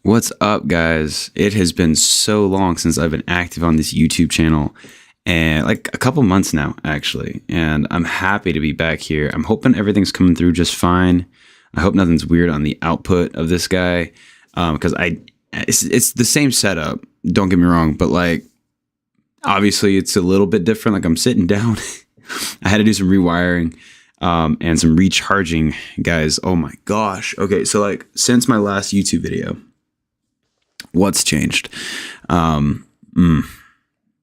What's up, guys? It has been so long since I've been active on this YouTube channel, and like a couple months now, actually. And I'm happy to be back here. I'm hoping everything's coming through just fine. I hope nothing's weird on the output of this guy, because it's the same setup. Don't get me wrong, but like obviously it's a little bit different. Like I'm sitting down. I had to do some rewiring. And some recharging, guys. Oh my gosh. Okay, so like since my last YouTube video, what's changed? Since my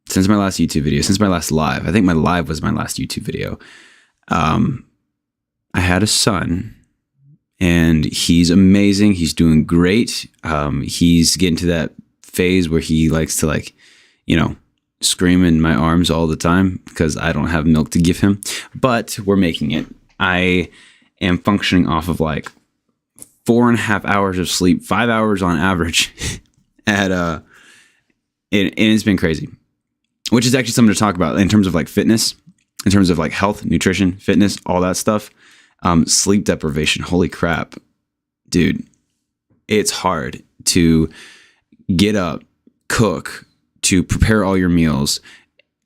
last YouTube video, since my last live, I think my live was my last YouTube video. I had a son, and he's amazing. He's doing great. He's getting to that phase where he likes to scream in my arms all the time because I don't have milk to give him, but we're making it. I am functioning off of like 4.5 hours of sleep, 5 hours on average and it's been crazy, which is actually something to talk about in terms of like fitness, in terms of like health, nutrition, fitness, all that stuff. Sleep deprivation. Holy crap, dude. It's hard to get up, cook, to prepare all your meals,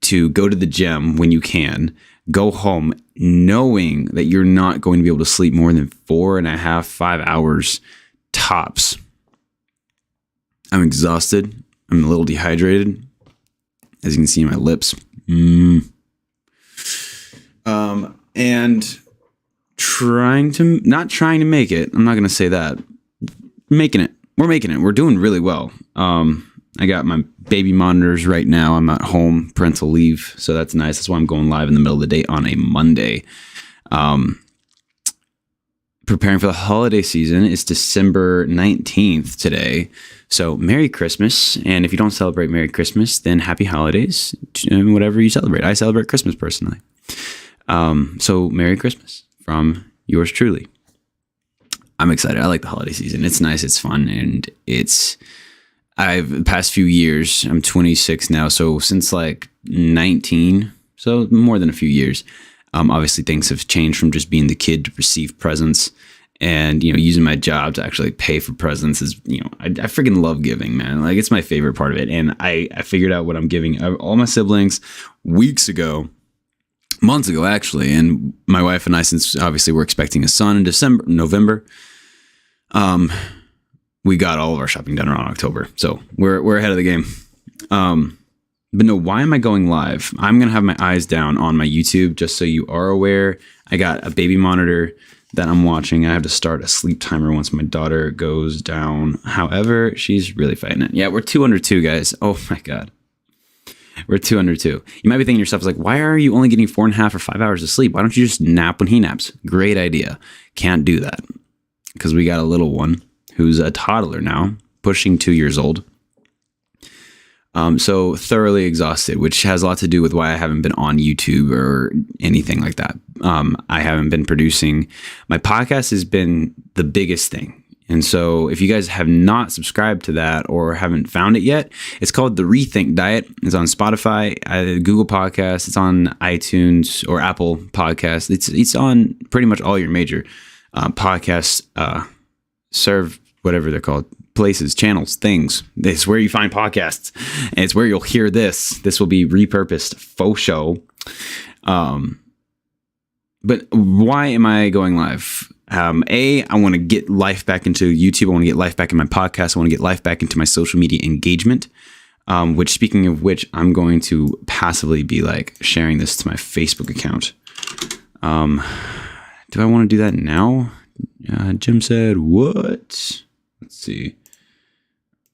to go to the gym when you can, go home knowing that you're not going to be able to sleep more than 4.5, 5 hours tops. I'm exhausted. I'm a little dehydrated, as you can see in my lips. And not trying to make it. I'm not going to say that. Making it. We're making it. We're doing really well. I got my baby monitors right now. I'm at home, parental leave, so that's nice. That's why I'm going live in the middle of the day on a Monday. Preparing for the holiday season. It's December 19th today. So Merry Christmas. And if you don't celebrate Merry Christmas, then Happy Holidays, whatever you celebrate. I celebrate Christmas personally. So Merry Christmas from yours truly. I'm excited. I like the holiday season. It's nice. It's fun. And the past few years, I'm 26 now. So since like 19, so more than a few years, obviously things have changed from just being the kid to receive presents and, using my job to actually pay for presents is, I freaking love giving, man. Like it's my favorite part of it. And I figured out what I'm giving all my siblings months ago, actually. And my wife and I, since obviously we're expecting a son in November, we got all of our shopping done around October. So we're ahead of the game. But no, why am I going live? I'm going to have my eyes down on my YouTube, just so you are aware. I got a baby monitor that I'm watching. I have to start a sleep timer once my daughter goes down. However, she's really fighting it. Yeah, we're 2 under 2, guys. Oh my God. We're 2 under 2. You might be thinking to yourself, like, why are you only getting 4.5 or 5 hours of sleep? Why don't you just nap when he naps? Great idea. Can't do that because we got a little one who's a toddler now, pushing 2 years old. So thoroughly exhausted, which has a lot to do with why I haven't been on YouTube or anything like that. I haven't been producing. My podcast has been the biggest thing. And so if you guys have not subscribed to that or haven't found it yet, it's called The Rethink Diet. It's on Spotify, Google Podcasts. It's on iTunes or Apple Podcasts. It's on pretty much all your major podcasts, whatever they're called, places, channels, things. It's where you find podcasts, and it's where you'll hear this. This will be repurposed faux show. But why am I going live? I want to get life back into YouTube. I want to get life back in my podcast. I want to get life back into my social media engagement. Which, speaking of which, I'm going to passively be like sharing this to my Facebook account. Do I want to do that now? Jim said, what? Let's see.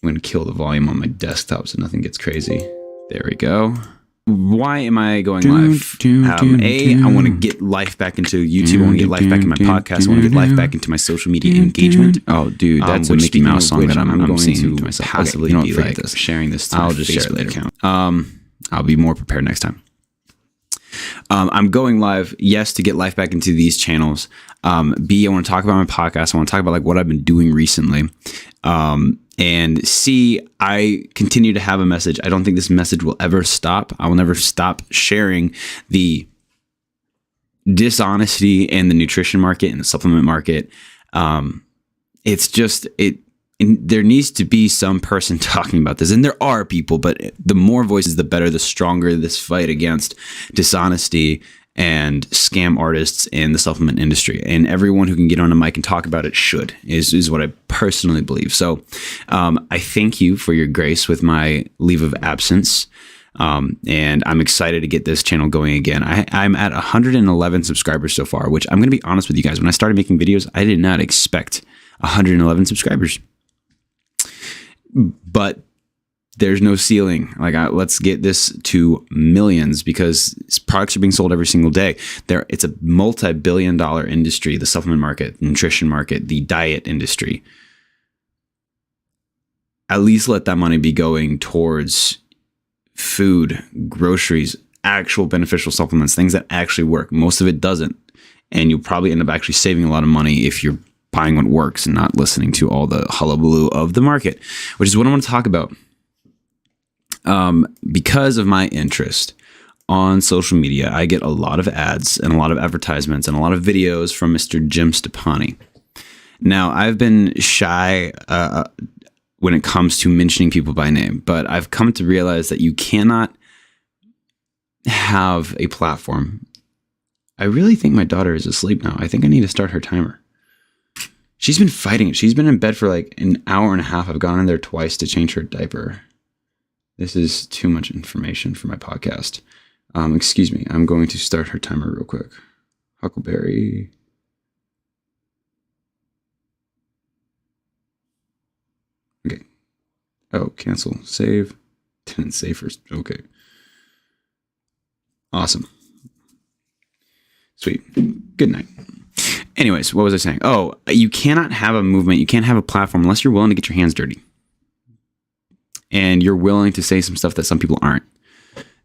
I'm going to kill the volume on my desktop so nothing gets crazy. There we go. Why am I going live? I want to get life back into YouTube. I want to get life back in my podcast. I want to get life back into my social media engagement. Oh, dude, that's a Mickey Mouse song that I'm going to myself. Passively be like this. Sharing this to I'll just share it later. Account. I'll be more prepared next time. I'm going live, yes, to get life back into these channels. B, I want to talk about my podcast. I want to talk about like what I've been doing recently. And C, I continue to have a message. I don't think this message will ever stop. I will never stop sharing the dishonesty in the nutrition market and the supplement market. It's And there needs to be some person talking about this. And there are people, but the more voices, the better, the stronger this fight against dishonesty and scam artists in the supplement industry. And everyone who can get on a mic and talk about it should, is what I personally believe. So I thank you for your grace with my leave of absence. And I'm excited to get this channel going again. I'm at 111 subscribers so far, which I'm going to be honest with you guys. When I started making videos, I did not expect 111 subscribers. But there's no ceiling. Like, let's get this to millions, because products are being sold every single day. It's a multi-billion-dollar industry, the supplement market, nutrition market, the diet industry. At least let that money be going towards food, groceries, actual beneficial supplements, things that actually work. Most of it doesn't. And you'll probably end up actually saving a lot of money if you're buying what works and not listening to all the hullabaloo of the market, which is what I want to talk about. Because of my interest on social media, I get a lot of ads and a lot of advertisements and a lot of videos from Mr. Jim Stoppani. Now, I've been shy when it comes to mentioning people by name, but I've come to realize that you cannot have a platform. I really think my daughter is asleep now. I think I need to start her timer. She's been fighting it. She's been in bed for like an hour and a half. I've gone in there twice to change her diaper. This is too much information for my podcast. Excuse me. I'm going to start her timer real quick. Huckleberry. Okay. Oh, cancel. Save. Didn't save first. Okay. Awesome. Sweet. Good night. Anyways, what was I saying? Oh, you cannot have a movement. You can't have a platform unless you're willing to get your hands dirty. And you're willing to say some stuff that some people aren't.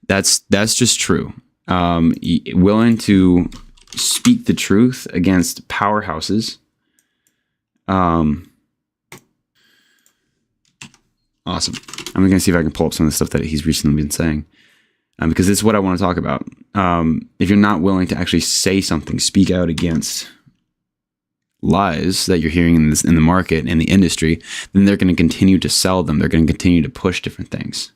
That's just true. Willing to speak the truth against powerhouses. Awesome. I'm going to see if I can pull up some of the stuff that he's recently been saying. Because it's what I want to talk about. If you're not willing to actually say something, speak out against lies that you're hearing in the market and the industry, then they're going to continue to sell them. They're going to continue to push different things.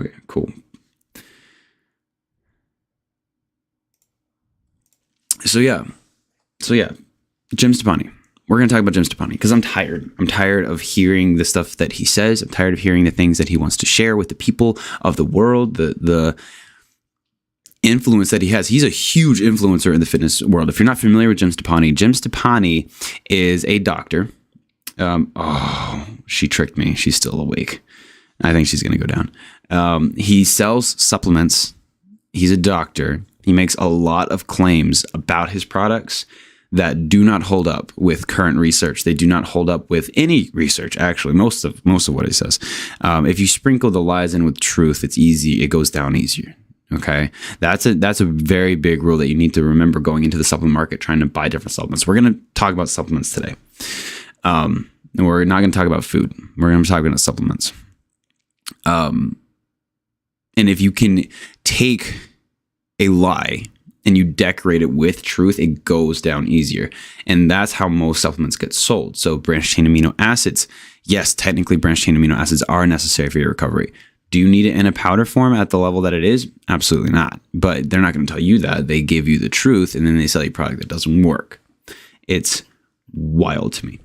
Okay, cool. So yeah, Jim Stoppani. We're going to talk about Jim Stoppani because I'm tired. I'm tired of hearing the stuff that he says. I'm tired of hearing the things that he wants to share with the people of the world, the influence that he has. He's a huge influencer in the fitness world. If you're not familiar with Jim Stoppani is a doctor. She tricked me. She's still awake. I think she's going to go down. He sells supplements. He's a doctor. He makes a lot of claims about his products that do not hold up with current research. They do not hold up with any research, actually, most of what he says. If you sprinkle the lies in with truth, it's easy. It goes down easier. Okay. That's a very big rule that you need to remember going into the supplement market, trying to buy different supplements. We're going to talk about supplements today. And we're not going to talk about food. We're going to talk about supplements. And if you can take a lie and you decorate it with truth, it goes down easier. And that's how most supplements get sold. So branched chain amino acids, yes, technically branched chain amino acids are necessary for your recovery. Do you need it in a powder form at the level that it is? Absolutely not. But they're not going to tell you that. They give you the truth and then they sell you a product that doesn't work. It's wild to me.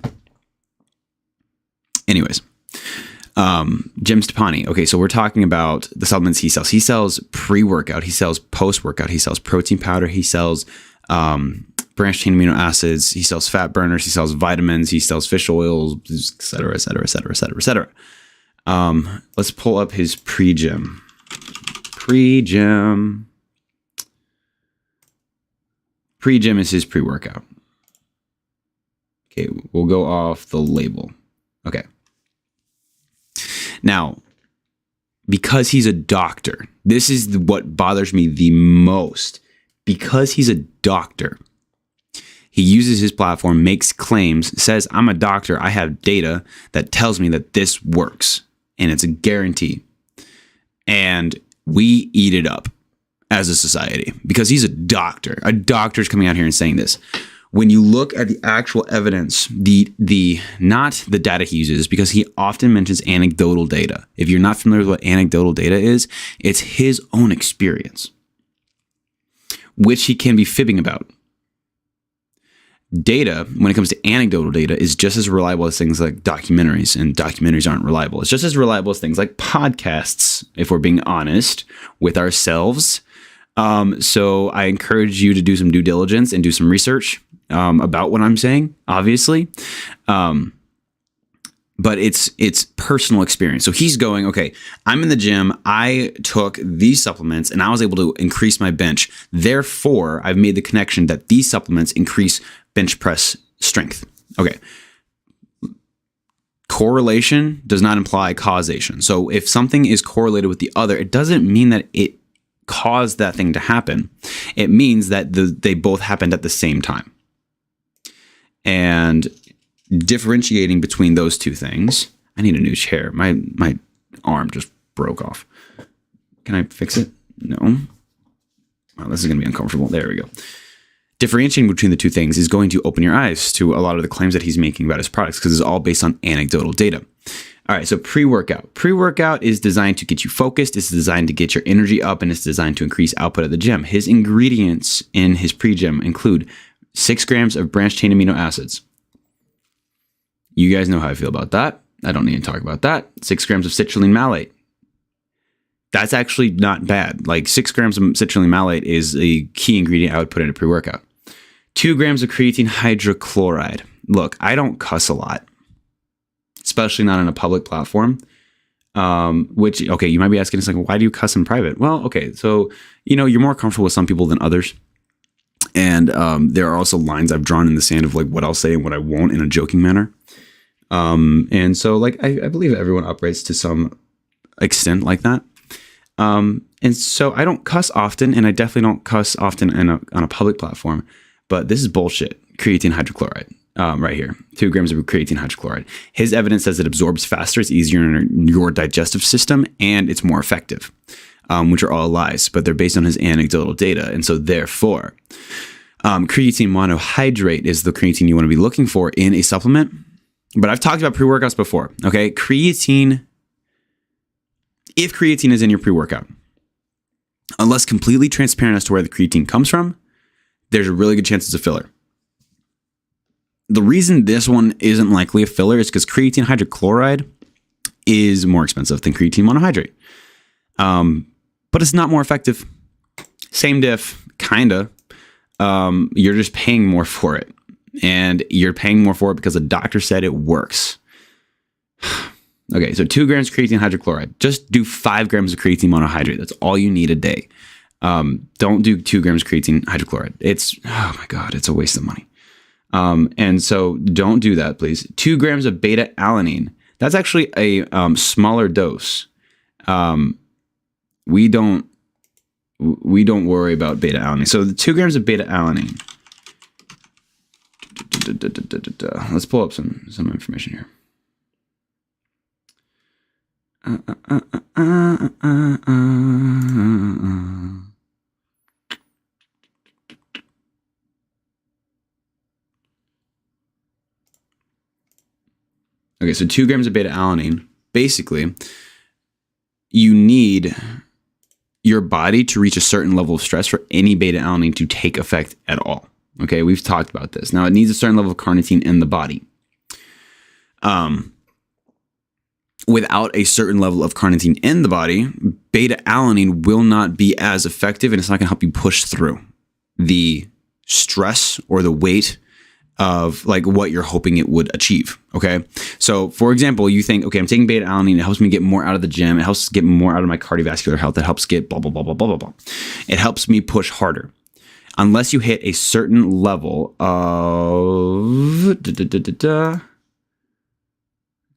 Anyways, Jim Stoppani. Okay, so we're talking about the supplements he sells. He sells pre-workout. He sells post-workout. He sells protein powder. He sells branched chain amino acids. He sells fat burners. He sells vitamins. He sells fish oils, et cetera, et cetera, et cetera, et cetera, et cetera. Let's pull up his pre-gym. Pre-gym. Pre-gym is his pre-workout. Okay, we'll go off the label. Okay. Now, because he's a doctor, this is what bothers me the most. Because he's a doctor, he uses his platform, makes claims, says, I'm a doctor. I have data that tells me that this works. And it's a guarantee. And we eat it up as a society because he's a doctor. A doctor's coming out here and saying this. When you look at the actual evidence, the not the data he uses, because he often mentions anecdotal data. If you're not familiar with what anecdotal data is, it's his own experience, which he can be fibbing about. Data, when it comes to anecdotal data, is just as reliable as things like documentaries, and documentaries aren't reliable. It's just as reliable as things like podcasts, if we're being honest with ourselves. So I encourage you to do some due diligence and do some research about what I'm saying, obviously. But it's personal experience. So he's going, okay, I'm in the gym. I took these supplements and I was able to increase my bench. Therefore, I've made the connection that these supplements increase bench press strength. Okay. Correlation does not imply causation. So if something is correlated with the other, it doesn't mean that it caused that thing to happen. It means that they both happened at the same time. And differentiating between those two things, I need a new chair. My arm just broke off. Can I fix it? No. Wow, this is going to be uncomfortable. There we go. Differentiating between the two things is going to open your eyes to a lot of the claims that he's making about his products because it's all based on anecdotal data. All right, so pre-workout. Pre-workout is designed to get you focused. It's designed to get your energy up, and it's designed to increase output at the gym. His ingredients in his pre-gym include 6 grams of branched-chain amino acids. You guys know how I feel about that. I don't need to talk about that. 6 grams of citrulline malate. That's actually not bad. Like 6 grams of citrulline malate is a key ingredient I would put in a pre-workout. 2 grams of creatine hydrochloride. Look, I don't cuss a lot, especially not on a public platform. Which, okay, you might be asking, it's like, why do you cuss in private? Well, okay, so, you're more comfortable with some people than others. And there are also lines I've drawn in the sand of like what I'll say and what I won't in a joking manner. And so like, I believe everyone operates to some extent like that. And so I don't cuss often, and I definitely don't cuss often on a public platform, but this is bullshit. Creatine hydrochloride, right here, 2 grams of creatine hydrochloride. His evidence says it absorbs faster, it's easier in your digestive system, and it's more effective, which are all lies, but they're based on his anecdotal data. And so therefore, creatine monohydrate is the creatine you want to be looking for in a supplement. But I've talked about pre-workouts before, okay? Creatine, if creatine is in your pre-workout, unless completely transparent as to where the creatine comes from, there's a really good chance it's a filler. The reason this one isn't likely a filler is because creatine hydrochloride is more expensive than creatine monohydrate. But it's not more effective. Same diff, kinda. You're just paying more for it. And you're paying more for it because the doctor said it works. Okay, so 2 grams of creatine hydrochloride. Just do 5 grams of creatine monohydrate. That's all you need a day. Don't do 2 grams of creatine hydrochloride. Oh my God, it's a waste of money. And so don't do that, please. 2 grams of beta alanine. That's actually a smaller dose. We don't worry about beta alanine. So the 2 grams of beta alanine. Let's pull up some information here. Okay, so 2 grams of beta alanine. Basically, you need your body to reach a certain level of stress for any beta alanine to take effect at all. Okay, we've talked about this. Now, it needs a certain level of carnitine in the body. Without a certain level of carnitine in the body, beta alanine will not be as effective, and it's not going to help you push through the stress or the weight of like what you're hoping it would achieve. Okay. So for example, you think, okay, I'm taking beta alanine. It helps me get more out of the gym. It helps get more out of my cardiovascular health. It helps get blah, blah, blah, blah, blah, blah, blah. It helps me push harder. Unless you hit a certain level of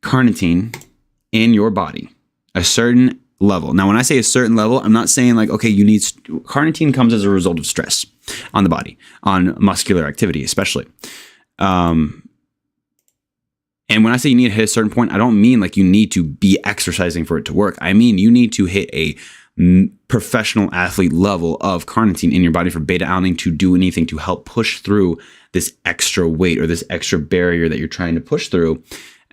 carnitine in your body, a certain level. Now, when I say a certain level, I'm not saying like, okay, you need carnitine comes as a result of stress on the body, on muscular activity, especially. And when I say you need to hit a certain point, I don't mean like you need to be exercising for it to work. I mean, you need to hit a professional athlete level of carnitine in your body for beta alanine to do anything to help push through this extra weight or this extra barrier that you're trying to push through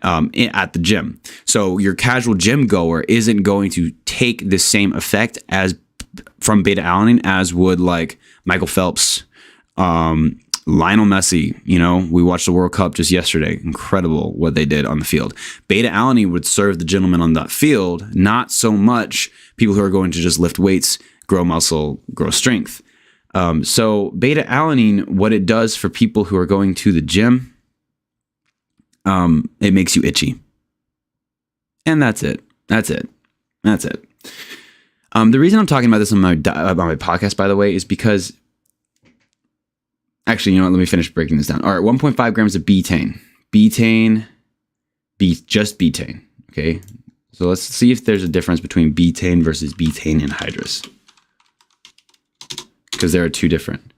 at the gym. So your casual gym goer isn't going to take the same effect as from beta alanine as would like Michael Phelps, Lionel Messi. You know, we watched the World Cup just yesterday. Incredible what they did on the field. Beta alanine would serve the gentleman on that field, not so much people who are going to just lift weights, grow muscle, grow strength. So beta alanine, what it does for people who are going to the gym, it makes you itchy. And that's it. The reason I'm talking about this on my podcast, by the way, is because actually, you know what? Let me finish breaking this down. All right, 1.5 grams of betaine. Just betaine. Okay, so let's see if there's a difference between betaine versus betaine anhydrous, because there are two different.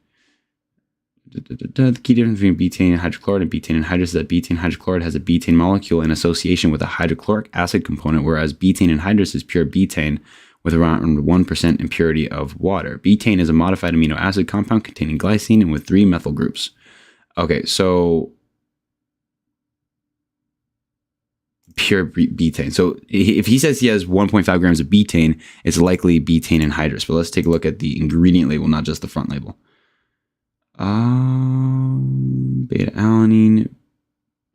The key difference between betaine hydrochloride and betaine anhydrous is that betaine hydrochloride has a betaine molecule in association with a hydrochloric acid component, whereas betaine anhydrous is pure betaine with around 1% impurity of water. Betaine is a modified amino acid compound containing glycine and with 3 methyl groups. Okay, so pure betaine. So if he says he has 1.5 grams of betaine, it's likely betaine anhydrous. But let's take a look at the ingredient label, not just the front label. Beta alanine.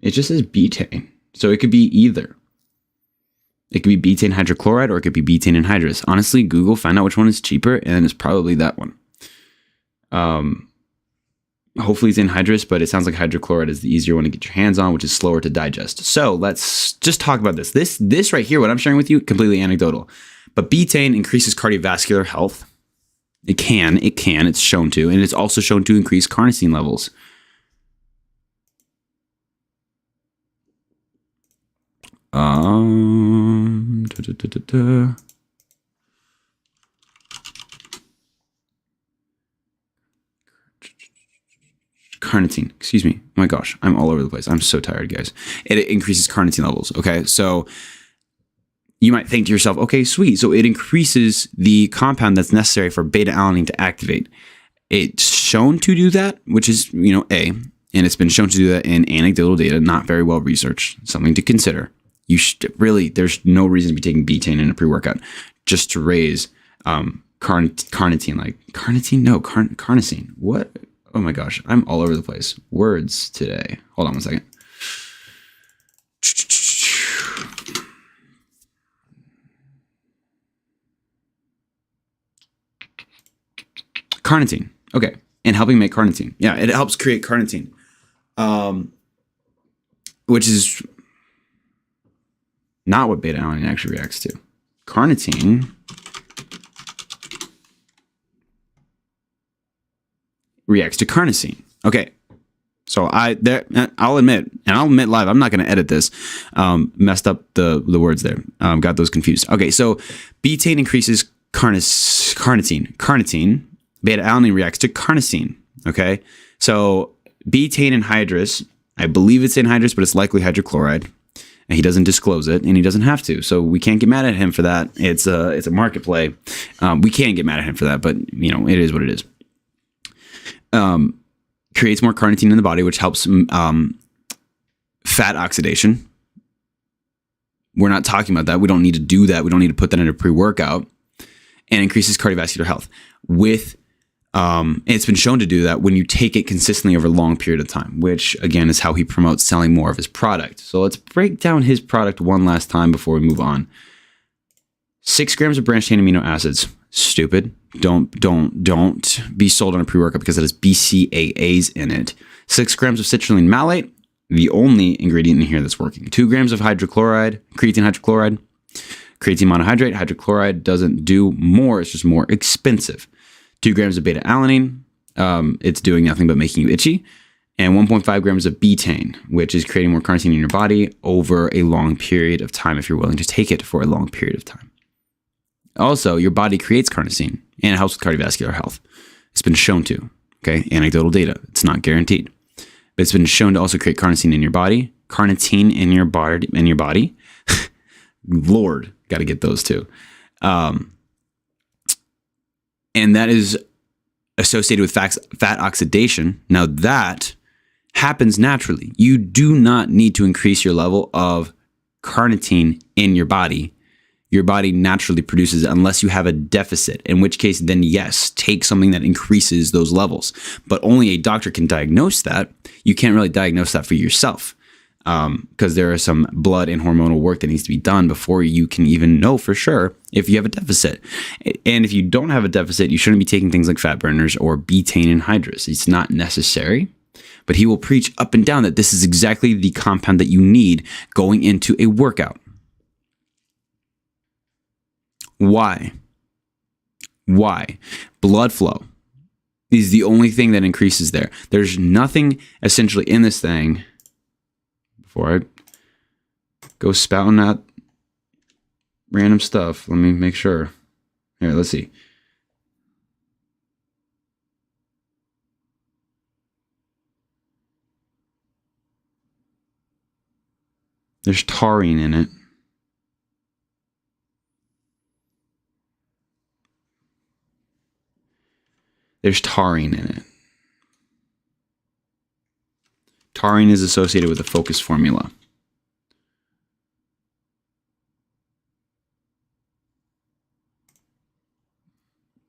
It just says betaine. So it could be either. It could be betaine hydrochloride or it could be betaine anhydrous. Honestly, Google, find out which one is cheaper, and it's probably that one. Hopefully it's anhydrous, but it sounds like hydrochloride is the easier one to get your hands on, which is slower to digest. So let's just talk about this. This right here, what I'm sharing with you, completely anecdotal. But betaine increases cardiovascular health. It can, it's shown to, and it's also shown to increase carnosine levels. Carnitine, excuse me. Oh my gosh, I'm all over the place. I'm so tired, guys. It increases carnitine levels. Okay, so you might think to yourself, okay, sweet. So it increases the compound that's necessary for beta alanine to activate. It's shown to do that, which is, A, and it's been shown to do that in anecdotal data, not very well researched, something to consider. You should really, there's no reason to be taking betaine in a pre-workout just to raise carnitine, like carnitine? No, carnosine. What? Oh my gosh, I'm all over the place. Words today. Hold on one second. Carnitine. Okay. And helping make carnitine. Yeah, it helps create carnitine. Which is not what beta alanine actually reacts to. Carnitine reacts to carnosine. Okay. So I'll admit live, I'm not going to edit this. Messed up the words there. Got those confused. Okay. So betaine increases carnitine. Beta alanine reacts to carnosine. Okay. So betaine anhydrous, I believe it's anhydrous, but it's likely hydrochloride. And he doesn't disclose it, and he doesn't have to. So we can't get mad at him for that. It's a market play. We can't get mad at him for that, but it is what it is. Creates more carnitine in the body, which helps fat oxidation. We're not talking about that. We don't need to do that. We don't need to put that in a pre-workout. And increases cardiovascular health. It's been shown to do that when you take it consistently over a long period of time, which again is how he promotes selling more of his product. So let's break down his product one last time before we move on. 6 grams of branched chain amino acids. Stupid. Don't be sold on a pre-workout because it has BCAAs in it. 6 grams of citrulline malate, the only ingredient in here that's working. 2 grams of hydrochloride, creatine hydrochloride. Creatine monohydrate, hydrochloride doesn't do more, it's just more expensive. 2 grams of beta alanine, it's doing nothing but making you itchy. And 1.5 grams of betaine, which is creating more carnitine in your body over a long period of time if you're willing to take it for a long period of time. Also, your body creates carnosine and it helps with cardiovascular health. It's been shown to, okay? Anecdotal data. It's not guaranteed. But it's been shown to also create carnosine in your body. Carnitine in your body. Lord, got to get those too. And that is associated with fat oxidation. Now that happens naturally. You do not need to increase your level of carnitine in your body. Your body naturally produces it unless you have a deficit, in which case then yes, take something that increases those levels. But only a doctor can diagnose that. You can't really diagnose that for yourself because there is some blood and hormonal work that needs to be done before you can even know for sure if you have a deficit. And if you don't have a deficit, you shouldn't be taking things like fat burners or betaine anhydrous. It's not necessary. But he will preach up and down that this is exactly the compound that you need going into a workout. Why? Blood flow is the only thing that increases there. There's nothing essentially in this thing. Before I go spouting out random stuff, let me make sure. Here, let's see. There's taurine in it. There's taurine in it. Taurine is associated with the focus formula.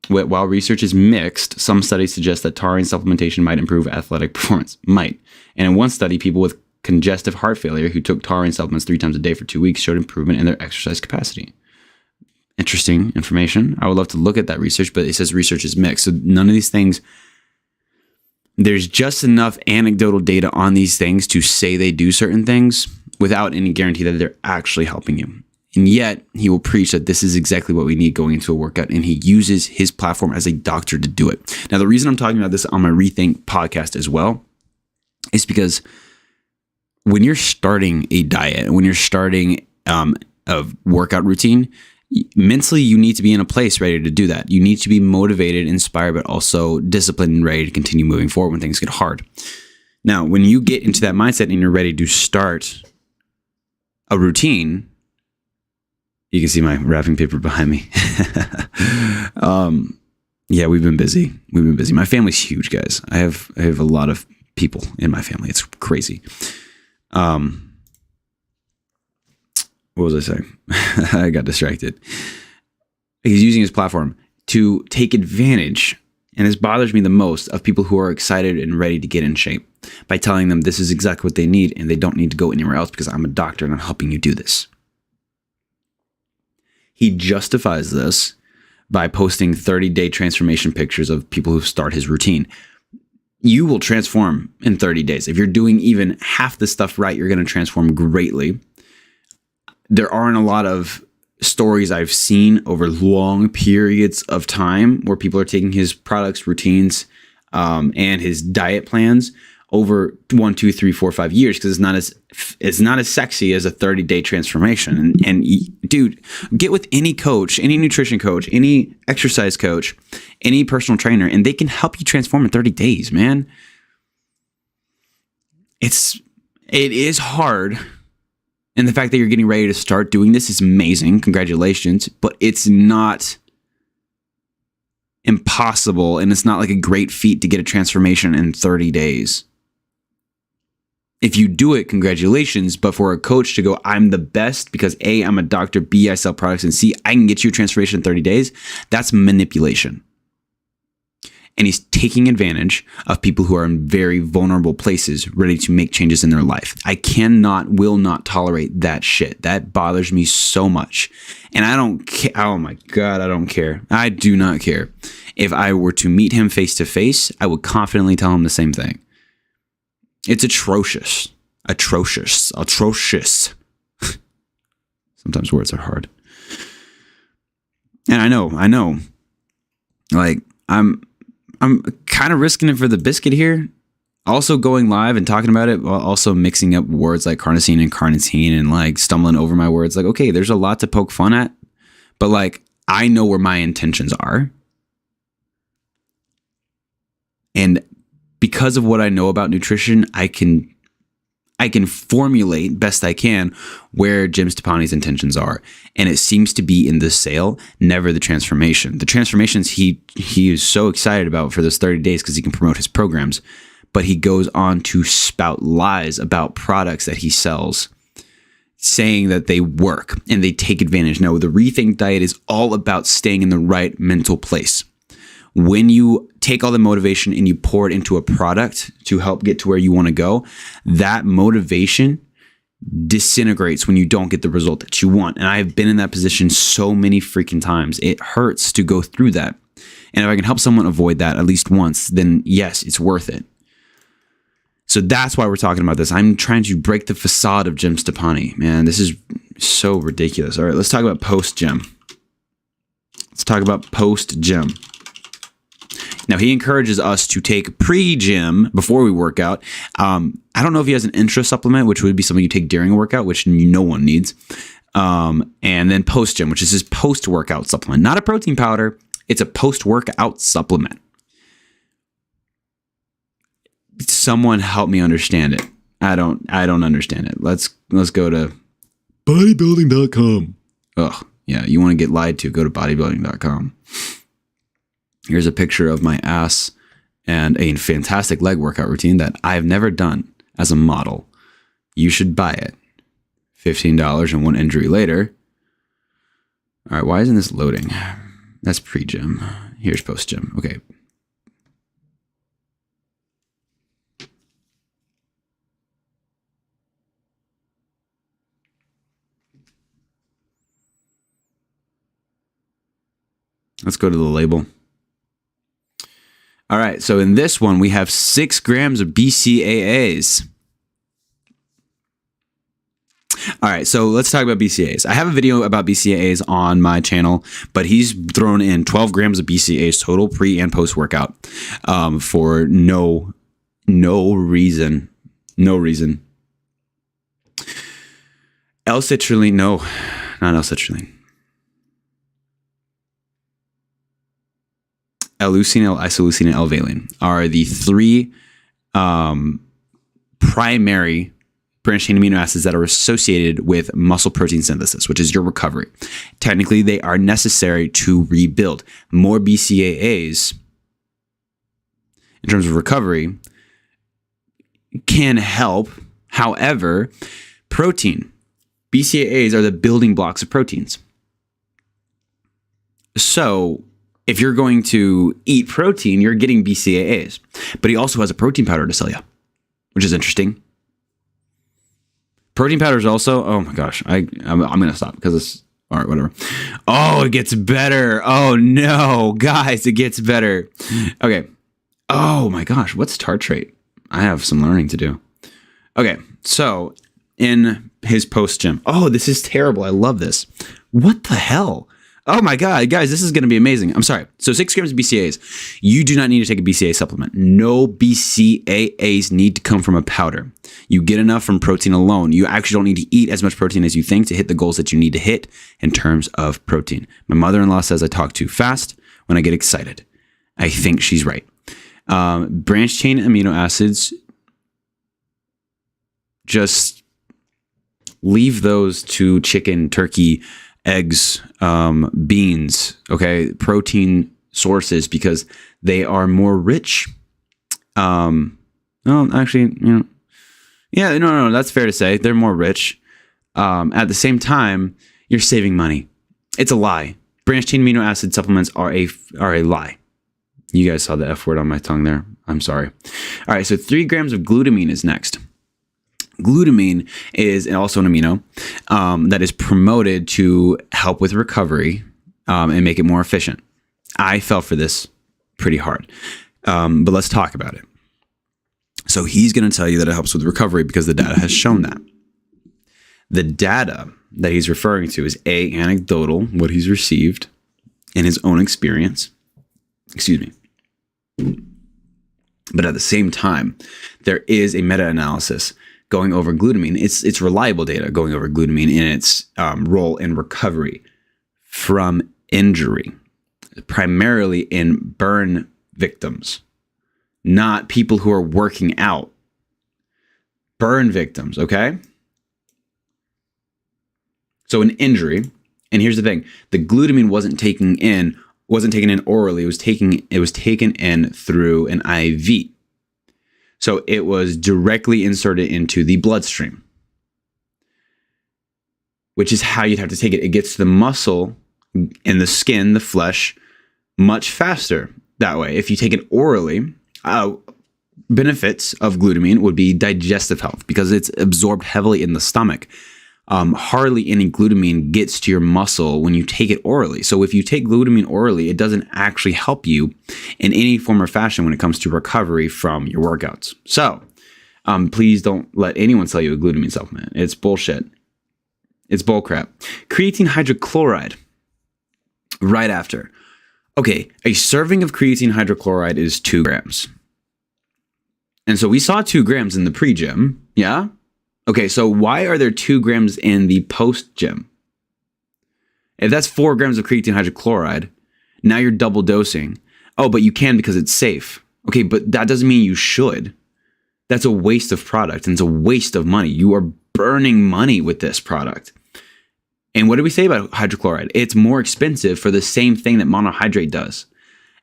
While research is mixed, some studies suggest that taurine supplementation might improve athletic performance. Might. And in one study, people with congestive heart failure who took taurine supplements 3 times a day for 2 weeks showed improvement in their exercise capacity. Interesting information. I would love to look at that research, but it says research is mixed. So none of these things, there's just enough anecdotal data on these things to say they do certain things without any guarantee that they're actually helping you. And yet he will preach that this is exactly what we need going into a workout. And he uses his platform as a doctor to do it. Now, the reason I'm talking about this on my Rethink podcast as well is because when you're starting a diet, when you're starting a workout routine, mentally, you need to be in a place ready to do that. You need to be motivated, inspired, but also disciplined and ready to continue moving forward when things get hard. Now, when you get into that mindset and you're ready to start a routine, you can see my wrapping paper behind me. Yeah, we've been busy. My family's huge, guys. I have a lot of people in my family. It's crazy. What was I saying? I got distracted. He's using his platform to take advantage, and this bothers me the most, of people who are excited and ready to get in shape by telling them this is exactly what they need and they don't need to go anywhere else because I'm a doctor and I'm helping you do this. He justifies this by posting 30-day transformation pictures of people who start his routine. You will transform in 30 days. If you're doing even half the stuff right, you're going to transform greatly. There aren't a lot of stories I've seen over long periods of time where people are taking his products, routines, and his diet plans over 1, 2, 3, 4, 5 years because it's not as sexy as a 30-day transformation. And dude, get with any coach, any nutrition coach, any exercise coach, any personal trainer, and they can help you transform in 30 days, man. It is hard. And the fact that you're getting ready to start doing this is amazing. Congratulations. But it's not impossible. And it's not like a great feat to get a transformation in 30 days. If you do it, congratulations. But for a coach to go, I'm the best because A, I'm a doctor, B, I sell products, and C, I can get you a transformation in 30 days, that's manipulation. And he's taking advantage of people who are in very vulnerable places, ready to make changes in their life. I will not tolerate that shit. That bothers me so much. And I don't care. Oh my God, I don't care. I do not care. If I were to meet him face to face, I would confidently tell him the same thing. It's atrocious. Atrocious. Sometimes words are hard. And I know. Like, I'm kind of risking it for the biscuit here. Also going live and talking about it while also mixing up words like carnosine and carnitine and like stumbling over my words. Like, okay, there's a lot to poke fun at, but like, I know where my intentions are. And because of what I know about nutrition, I can I can formulate best I can where Jim Stoppani's intentions are. And it seems to be in the sale, never the transformation. The transformations he is so excited about for those 30 days because he can promote his programs. But he goes on to spout lies about products that he sells, saying that they work and they take advantage. No, the Rethink Diet is all about staying in the right mental place. When you take all the motivation and you pour it into a product to help get to where you want to go, that motivation disintegrates when you don't get the result that you want. And I've been in that position so many freaking times. It hurts to go through that. And if I can help someone avoid that at least once, then yes, it's worth it. So that's why we're talking about this. I'm trying to break the facade of Jim Stoppani. Man, this is so ridiculous. All right, let's talk about post-Jim. Let's talk about post-Jim. Now, he encourages us to take pre-gym before we work out. I don't know if he has an intra supplement, which would be something you take during a workout, which no one needs. And then post-gym, which is his post-workout supplement. Not a protein powder. It's a post-workout supplement. Someone help me understand it. I don't understand it. Let's go to bodybuilding.com. Ugh, yeah, you want to get lied to, go to bodybuilding.com. Here's a picture of my ass and a fantastic leg workout routine that I've never done as a model. You should buy it. $15 and one injury later. All right, why isn't this loading? That's pre-gym. Here's post-gym. Okay. Let's go to the label. All right, so in this one, we have 6 grams of BCAAs. All right, so let's talk about BCAAs. I have a video about BCAAs on my channel, but he's thrown in 12 grams of BCAAs total pre and post workout for no reason. No reason. L-citrulline, no, not L-citrulline. L-leucine, L-isoleucine, and L-valine are the 3 primary branched-chain amino acids that are associated with muscle protein synthesis, which is your recovery. Technically, they are necessary to rebuild. More BCAAs, in terms of recovery, can help. However, protein, BCAAs are the building blocks of proteins. So if you're going to eat protein, you're getting BCAAs. But he also has a protein powder to sell you, which is interesting. Protein powder is also, oh my gosh, I'm going to stop because it's, all right, whatever. Oh, it gets better. Oh no, guys, it gets better. Okay. Oh my gosh, what's tartrate? I have some learning to do. Okay, so in his post-gym, oh, this is terrible. I love this. What the hell? Oh my God, guys, this is going to be amazing. I'm sorry. So 6 grams of BCAAs. You do not need to take a BCAA supplement. No BCAAs need to come from a powder. You get enough from protein alone. You actually don't need to eat as much protein as you think to hit the goals that you need to hit in terms of protein. My mother-in-law says I talk too fast when I get excited. I think she's right. Branched chain amino acids, just leave those to chicken, turkey, eggs, beans, okay, protein sources, because they are more rich. No, actually, yeah, no, that's fair to say. They're more rich. At the same time, you're saving money. It's a lie. Branched chain amino acid supplements are a lie. You guys saw the F word on my tongue there. I'm sorry. All right, so 3 grams of glutamine is next. Glutamine is also an amino that is promoted to help with recovery and make it more efficient. I fell for this pretty hard, but let's talk about it. So he's going to tell you that it helps with recovery because the data has shown that. The data that he's referring to is anecdotal, what he's received in his own experience. Excuse me. But at the same time, there is a meta-analysis going over glutamine. It's reliable data going over glutamine in its role in recovery from injury, primarily in burn victims, not people who are working out. burn victims, okay? So an injury, and here's the thing: the glutamine wasn't taken in orally. It was taken in through an IV. So it was directly inserted into the bloodstream, which is how you'd have to take it. It gets to the muscle and the skin, the flesh, much faster that way. If you take it orally, benefits of glutamine would be digestive health because it's absorbed heavily in the stomach. Hardly any glutamine gets to your muscle when you take it orally. So if you take glutamine orally, it doesn't actually help you in any form or fashion when it comes to recovery from your workouts. So please don't let anyone sell you a glutamine supplement. It's bullshit. It's bullcrap. Creatine hydrochloride right after. Okay, a serving of creatine hydrochloride is 2 grams. And so we saw 2 grams in the pre-gym, yeah? Okay, so why are there 2 grams in the post-gym? If that's 4 grams of creatine hydrochloride, now you're double dosing. Oh, but you can because it's safe. Okay, but that doesn't mean you should. That's a waste of product and it's a waste of money. You are burning money with this product. And what did we say about hydrochloride? It's more expensive for the same thing that monohydrate does.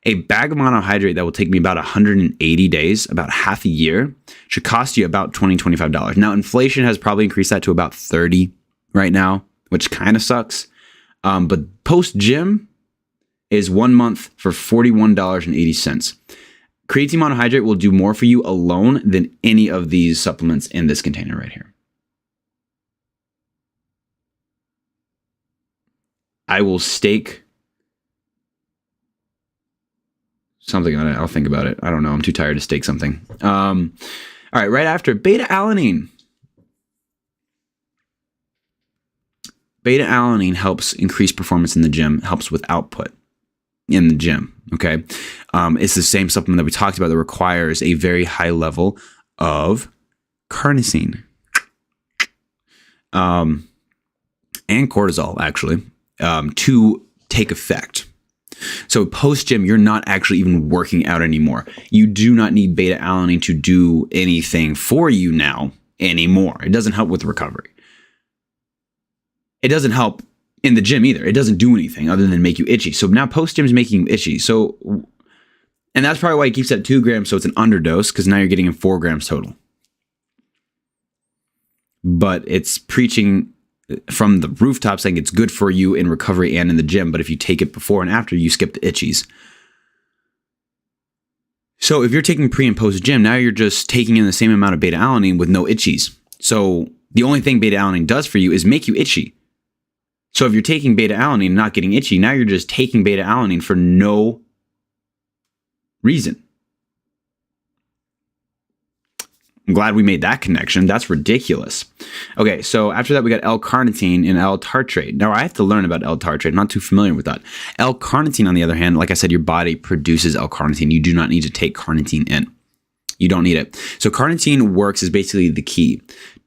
A bag of monohydrate that will take me about 180 days, about half a year, should cost you about $20, $25. Now, inflation has probably increased that to about 30 right now, which kind of sucks. But post-gym is 1 month for $41.80. Creatine monohydrate will do more for you alone than any of these supplements in this container right here. I will stake something on it. I'll think about it. I don't know. I'm too tired to stake something. All right. Right after, beta-alanine. Beta-alanine helps increase performance in the gym, helps with output in the gym. Okay. It's the same supplement that we talked about that requires a very high level of carnosine and cortisol, actually, to take effect. So post-gym, you're not actually even working out anymore. You do not need beta-alanine to do anything for you now anymore. It doesn't help with recovery. It doesn't help in the gym either. It doesn't do anything other than make you itchy. So now post-gym is making you itchy. So, and that's probably why it keeps at 2 grams. So it's an underdose because now you're getting in 4 grams total. But it's preaching from the rooftop saying it's good for you in recovery and in the gym. But if you take it before and after, you skip the itchies. So if you're taking pre and post gym, now you're just taking in the same amount of beta-alanine with no itchies. So the only thing beta-alanine does for you is make you itchy. So if you're taking beta-alanine and not getting itchy, now you're just taking beta-alanine for no reason. I'm glad we made that connection. That's ridiculous. Okay, so after that, we got L-carnitine and L-tartrate. Now, I have to learn about L-tartrate. I'm not too familiar with that. L-carnitine, on the other hand, like I said, your body produces L-carnitine. You do not need to take carnitine in. You don't need it. So carnitine works as basically the key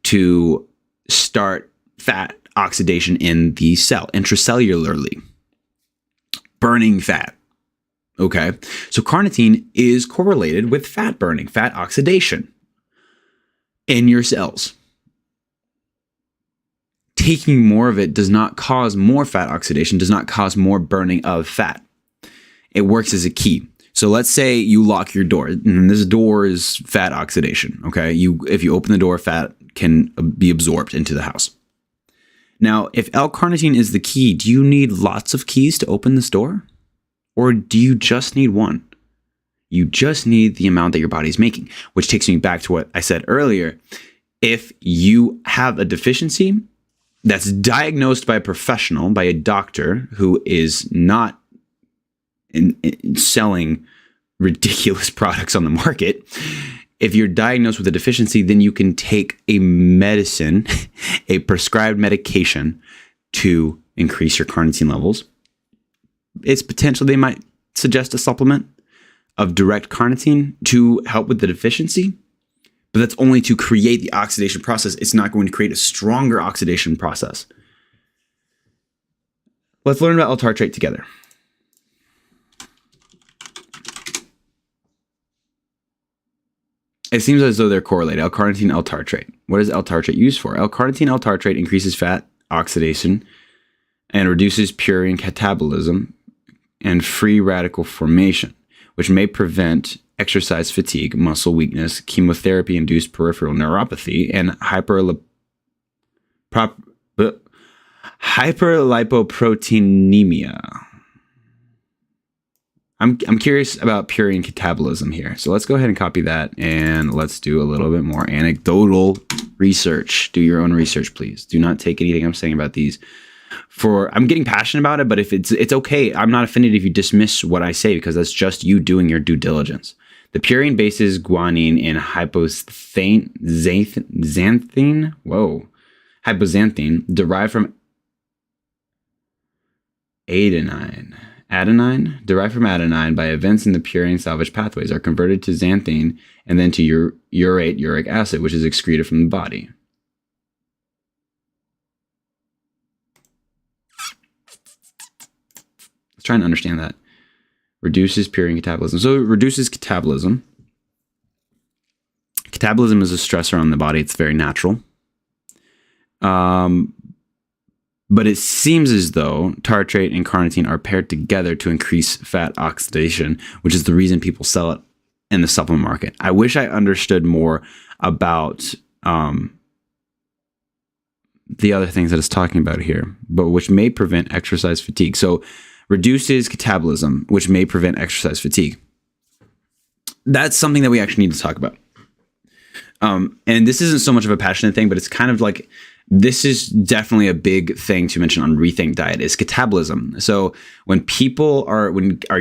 to start fat oxidation in the cell, intracellularly, burning fat. Okay, so carnitine is correlated with fat burning, fat oxidation in your cells. Taking more of it does not cause more fat oxidation, does not cause more burning of fat. It works as a key. So let's say you lock your door, and this door is fat oxidation. Okay, if you open the door, fat can be absorbed into the house. Now, if L-carnitine is the key, do you need lots of keys to open this door? Or do you just need one? You just need the amount that your body's making, which takes me back to what I said earlier. If you have a deficiency that's diagnosed by a professional, by a doctor who is not in selling ridiculous products on the market, if you're diagnosed with a deficiency, then you can take a medicine, a prescribed medication to increase your carnitine levels. It's potential they might suggest a supplement of direct carnitine to help with the deficiency, but that's only to create the oxidation process. It's not going to create a stronger oxidation process. Let's learn about L-tartrate together. It seems as though they're correlated. L-carnitine, L-tartrate. What is L-tartrate used for? L-carnitine, L-tartrate increases fat oxidation and reduces purine catabolism and free radical formation, which may prevent exercise fatigue, muscle weakness, chemotherapy-induced peripheral neuropathy, and hyperlipoproteinemia. I'm curious about purine catabolism here. So let's go ahead and copy that, and let's do a little bit more anecdotal research. Do your own research, please. Do not take anything I'm saying about these. I'm getting passionate about it, but if it's okay. I'm not offended if you dismiss what I say, because that's just you doing your due diligence. The purine bases guanine and hypoxanthine derived from adenine derived from adenine by events in the purine salvage pathways are converted to xanthine and then to urate uric acid, which is excreted from the body. Let's try and understand that. Reduces purine catabolism. So it reduces catabolism. Catabolism is a stressor on the body. It's very natural. But it seems as though tartrate and carnitine are paired together to increase fat oxidation, which is the reason people sell it in the supplement market. I wish I understood more about the other things that it's talking about here, but which may prevent exercise fatigue. So reduces catabolism, which may prevent exercise fatigue. That's something that we actually need to talk about. And this isn't so much of a passionate thing, but it's kind of like, this is definitely a big thing to mention on Rethink Diet is catabolism. So when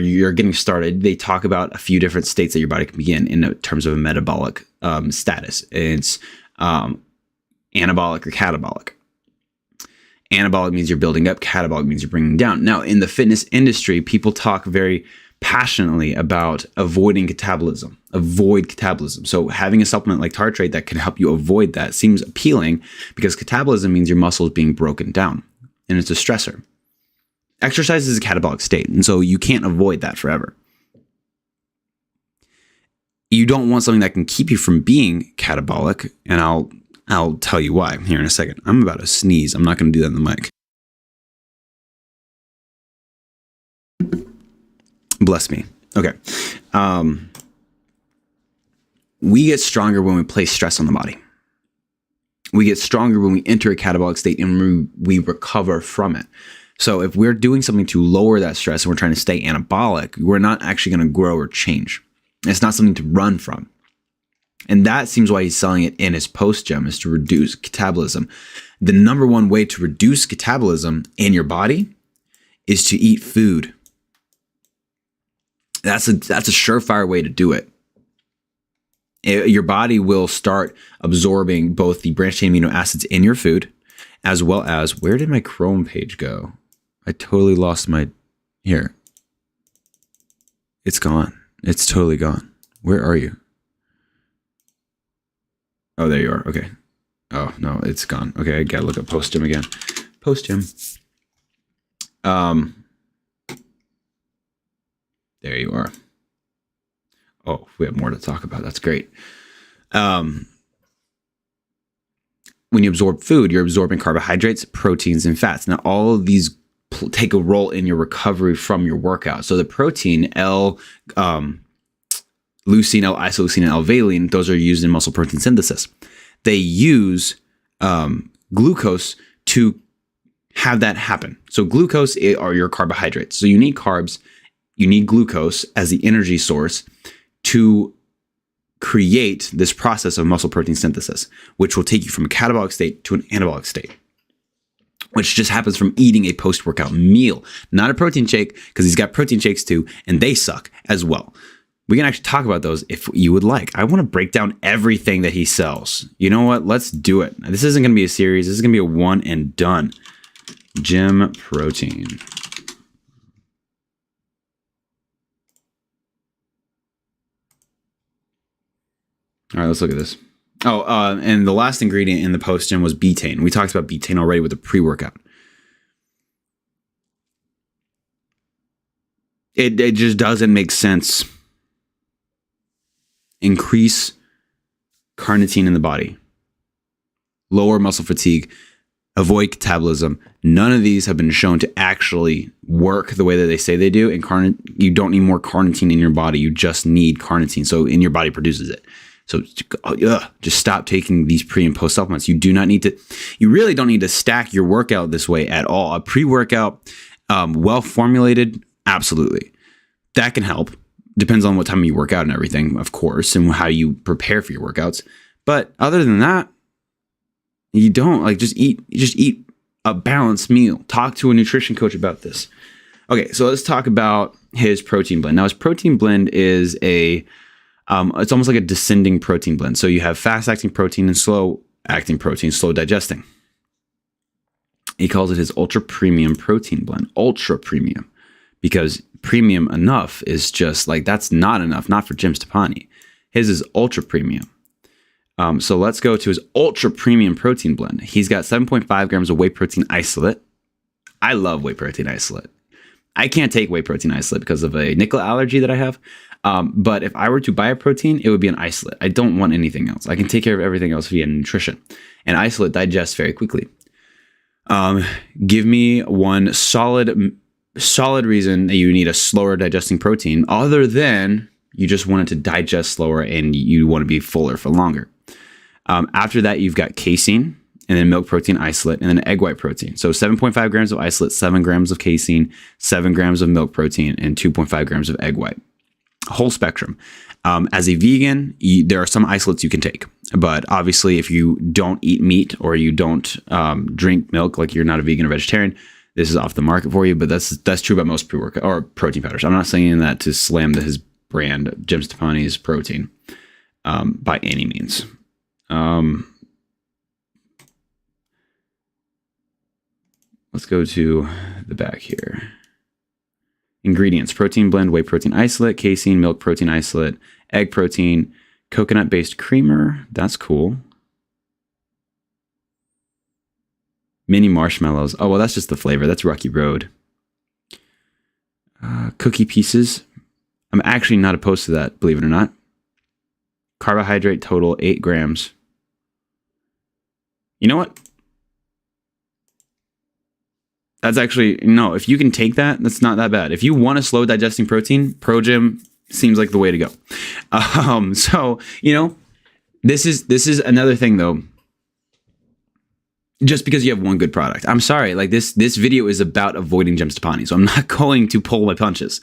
you're getting started, they talk about a few different states that your body can be in terms of a metabolic status. It's anabolic or catabolic. Anabolic means you're building up. Catabolic means you're bringing down. Now, in the fitness industry, people talk very passionately about avoiding catabolism. Avoid catabolism. So having a supplement like tartrate that can help you avoid that seems appealing, because catabolism means your muscle is being broken down, and it's a stressor. Exercise is a catabolic state, and so you can't avoid that forever. You don't want something that can keep you from being catabolic, and I'll tell you why here in a second. I'm about to sneeze. I'm not going to do that in the mic. Bless me. Okay. We get stronger when we place stress on the body. We get stronger when we enter a catabolic state and we recover from it. So if we're doing something to lower that stress and we're trying to stay anabolic, we're not actually going to grow or change. It's not something to run from. And that seems why he's selling it in his post gem, is to reduce catabolism. The number one way to reduce catabolism in your body is to eat food. That's a surefire way to do it. Your body will start absorbing both the branched chain amino acids in your food, as well as, where did my Chrome page go? I totally lost here. It's gone. It's totally gone. Where are you? Oh, there you are. Okay. Oh, no, it's gone. Okay, I gotta look up post gem again. Post gem. There you are. Oh, we have more to talk about. That's great. When you absorb food, you're absorbing carbohydrates, proteins, and fats. Now, all of these take a role in your recovery from your workout. So the protein, L-leucine, L-isoleucine, and L-valine, those are used in muscle protein synthesis. They use glucose to have that happen. So glucose are your carbohydrates. So you need carbs. You need glucose as the energy source to create this process of muscle protein synthesis, which will take you from a catabolic state to an anabolic state, which just happens from eating a post-workout meal, not a protein shake, because he's got protein shakes too, and they suck as well. We can actually talk about those if you would like. I want to break down everything that he sells. You know what? Let's do it. This isn't going to be a series. This is going to be a one and done. Gym protein. All right, let's look at this. Oh, and the last ingredient in the post-gym was betaine. We talked about betaine already with the pre-workout. It just doesn't make sense. Increase carnitine in the body, lower muscle fatigue, avoid catabolism. None of these have been shown to actually work the way that they say they do. And you don't need more carnitine in your body. You just need carnitine. So in your body produces it. So just stop taking these pre and post supplements. You really don't need to stack your workout this way at all. A pre-workout, well formulated, absolutely. That can help. Depends on what time you work out and everything, of course, and how you prepare for your workouts. But other than that, you don't just eat a balanced meal. Talk to a nutrition coach about this. Okay, so let's talk about his protein blend. Now, his protein blend is it's almost like a descending protein blend. So you have fast-acting protein and slow-acting protein, slow digesting. He calls it his ultra premium protein blend. Ultra premium, because premium enough is just that's not enough, not for Jim Stoppani. His is ultra premium. So let's go to his ultra premium protein blend. He's got 7.5 grams of whey protein isolate. I love whey protein isolate. I can't take whey protein isolate because of a nickel allergy that I have. But if I were to buy a protein, it would be an isolate. I don't want anything else. I can take care of everything else via nutrition. And isolate digests very quickly. Give me one solid reason that you need a slower digesting protein, other than you just want it to digest slower and you want to be fuller for longer. After that, you've got casein, and then milk protein isolate, and then egg white protein. So 7.5 grams of isolate, 7 grams of casein, 7 grams of milk protein, and 2.5 grams of egg white. Whole spectrum. As a vegan, there are some isolates you can take. But obviously, if you don't eat meat or you don't drink milk, like you're not a vegan or vegetarian, this is off the market for you. But that's true about most pre-workout or protein powders. I'm not saying that to slam his brand, Jim Stoppani's protein, by any means. Let's go to the back here. Ingredients: protein blend, whey protein isolate, casein, milk protein isolate, egg protein, coconut-based creamer. That's cool. Mini marshmallows. Oh, well, that's just the flavor. That's Rocky Road. Cookie pieces. I'm actually not opposed to that, believe it or not. Carbohydrate total 8 grams. You know what? That's actually, no, if you can take that, that's not that bad. If you want a slow digesting protein, ProGym seems like the way to go. So, this is another thing though. Just because you have one good product. I'm sorry, this video is about avoiding Jim Stoppani, so I'm not going to pull my punches.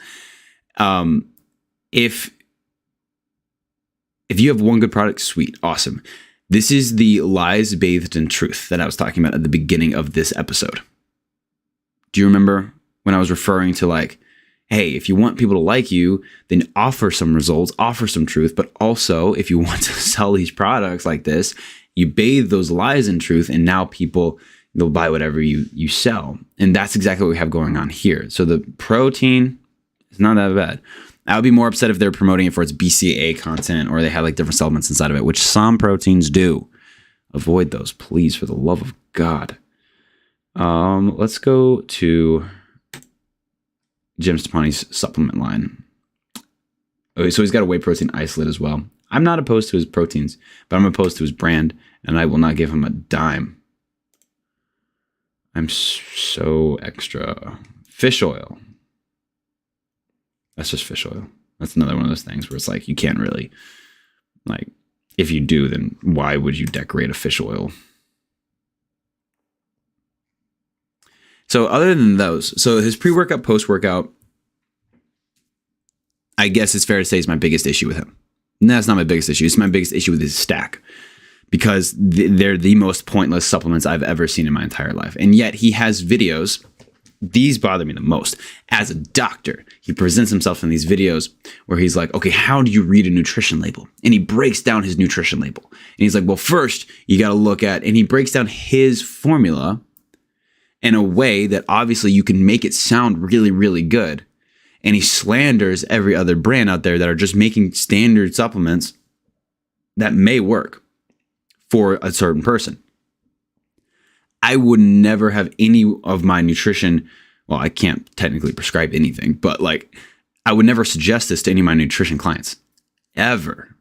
If you have one good product, sweet, awesome. This is the lies bathed in truth that I was talking about at the beginning of this episode. Do you remember when I was referring to hey, if you want people to like you, then offer some results, offer some truth, but also if you want to sell these products like this, you bathe those lies in truth, and now they'll buy whatever you sell. And that's exactly what we have going on here. So the protein is not that bad. I would be more upset if they're promoting it for its BCAA content or they have different supplements inside of it, which some proteins do. Avoid those, please, for the love of God. Let's go to Jim Stoppani's supplement line. Okay, so he's got a whey protein isolate as well. I'm not opposed to his proteins, but I'm opposed to his brand, and I will not give him a dime. I'm so extra. Fish oil. That's just fish oil. That's another one of those things where it's you can't really, if you do, then why would you decorate a fish oil? So other than those, so his pre-workout, post-workout, I guess it's fair to say is my biggest issue with him. No, that's not my biggest issue. It's my biggest issue with his stack, because they're the most pointless supplements I've ever seen in my entire life. And yet he has videos. These bother me the most. As a doctor, he presents himself in these videos where he's like, okay, how do you read a nutrition label? And he breaks down his nutrition label. And he's like, well, first you got to look at, and he breaks down his formula in a way that obviously you can make it sound really, really good. And he slanders every other brand out there that are just making standard supplements that may work for a certain person. I would never have any of my nutrition. Well, I can't technically prescribe anything, but I would never suggest this to any of my nutrition clients ever.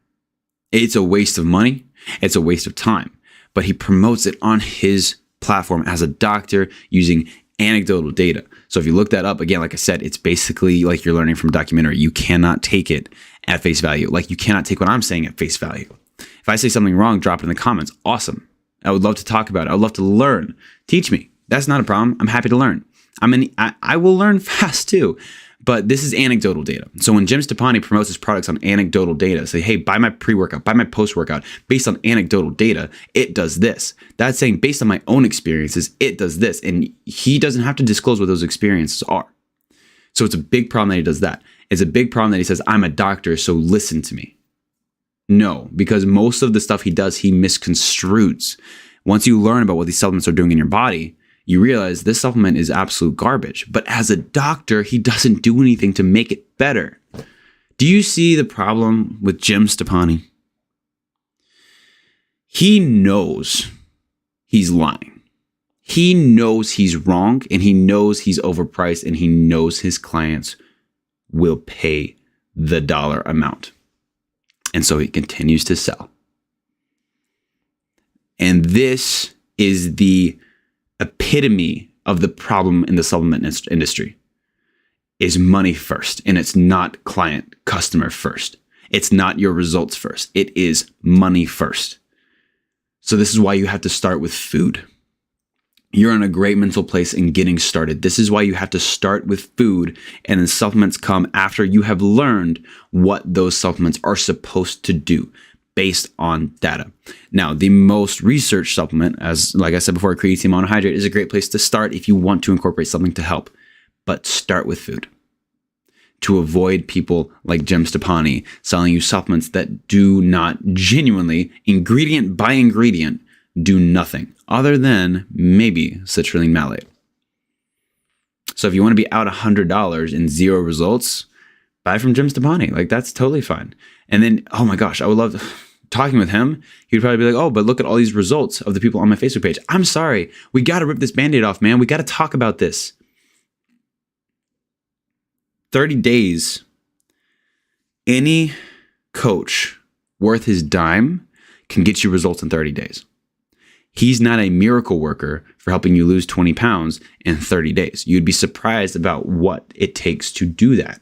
It's a waste of money. It's a waste of time. But he promotes it on his platform as a doctor using anecdotal data. So if you look that up, again, like I said, it's basically like you're learning from a documentary. You cannot take it at face value. Like you cannot take what I'm saying at face value. If I say something wrong, drop it in the comments. Awesome. I would love to talk about it. I would love to learn. Teach me. That's not a problem. I'm happy to learn. I will learn fast too. But this is anecdotal data. So when Jim Stoppani promotes his products on anecdotal data, say, hey, buy my pre-workout, buy my post-workout, based on anecdotal data, it does this. That's saying based on my own experiences, it does this. And he doesn't have to disclose what those experiences are. So it's a big problem that he does that. It's a big problem that he says, I'm a doctor, so listen to me. No, because most of the stuff he does, he misconstrues. Once you learn about what these supplements are doing in your body, you realize this supplement is absolute garbage. But as a doctor, he doesn't do anything to make it better. Do you see the problem with Jim Stoppani? He knows he's lying. He knows he's wrong, and he knows he's overpriced, and he knows his clients will pay the dollar amount. And so he continues to sell. And this is the epitome of the problem in the supplement industry is money first. And it's not client, customer first. It's not your results first. It is money first. So this is why you have to start with food. You're in a great mental place in getting started. This is why you have to start with food, and then supplements come after you have learned what those supplements are supposed to do based on data. Now, the most researched supplement, as like I said before, creatine monohydrate is a great place to start if you want to incorporate something to help. But start with food to avoid people like Jim Stoppani selling you supplements that do not genuinely, ingredient by ingredient, do nothing other than maybe citrulline malate. So if you want to be out $100 and zero results, buy from Jim Stoppani. Like that's totally fine. And then, oh my gosh, I would love talking with him. He'd probably be like, oh, but look at all these results of the people on my Facebook page. I'm sorry. We got to rip this Band-Aid off, man. We got to talk about this. 30 days. Any coach worth his dime can get you results in 30 days. He's not a miracle worker for helping you lose 20 pounds in 30 days. You'd be surprised about what it takes to do that.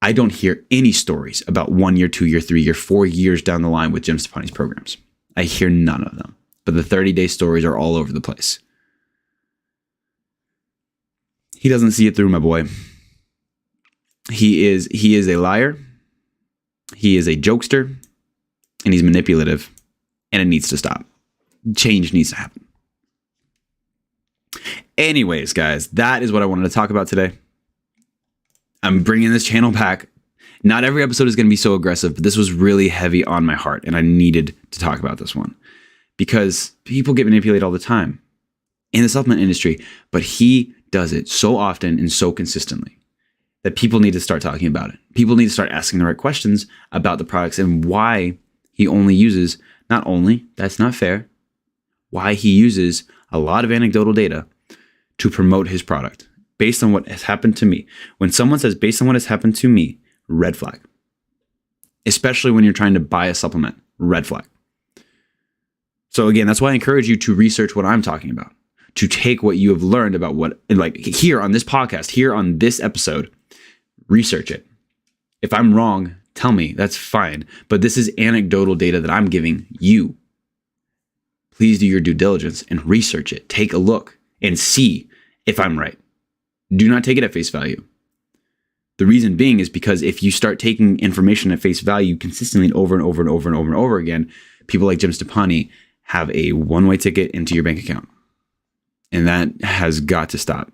I don't hear any stories about 1 year, 2 year, 3 year, 4 years down the line with Jim Stoppani's programs. I hear none of them. But the 30-day stories are all over the place. He doesn't see it through, my boy. He is a liar. He is a jokester. And he's manipulative. And it needs to stop. Change needs to happen. Anyways, guys, that is what I wanted to talk about today. I'm bringing this channel back. Not every episode is going to be so aggressive, but this was really heavy on my heart, and I needed to talk about this one because people get manipulated all the time in the supplement industry, but he does it so often and so consistently that people need to start talking about it. People need to start asking the right questions about the products and why he only uses, not only, that's not fair, why he uses a lot of anecdotal data to promote his product. Based on what has happened to me. When someone says, based on what has happened to me, red flag. Especially when you're trying to buy a supplement, red flag. So again, that's why I encourage you to research what I'm talking about. To take what you have learned about what, like here on this podcast, here on this episode, research it. If I'm wrong, tell me, that's fine. But this is anecdotal data that I'm giving you. Please do your due diligence and research it. Take a look and see if I'm right. Do not take it at face value. The reason being is because if you start taking information at face value consistently over and over and over and over and over again, people like Jim Stoppani have a one-way ticket into your bank account. And that has got to stop.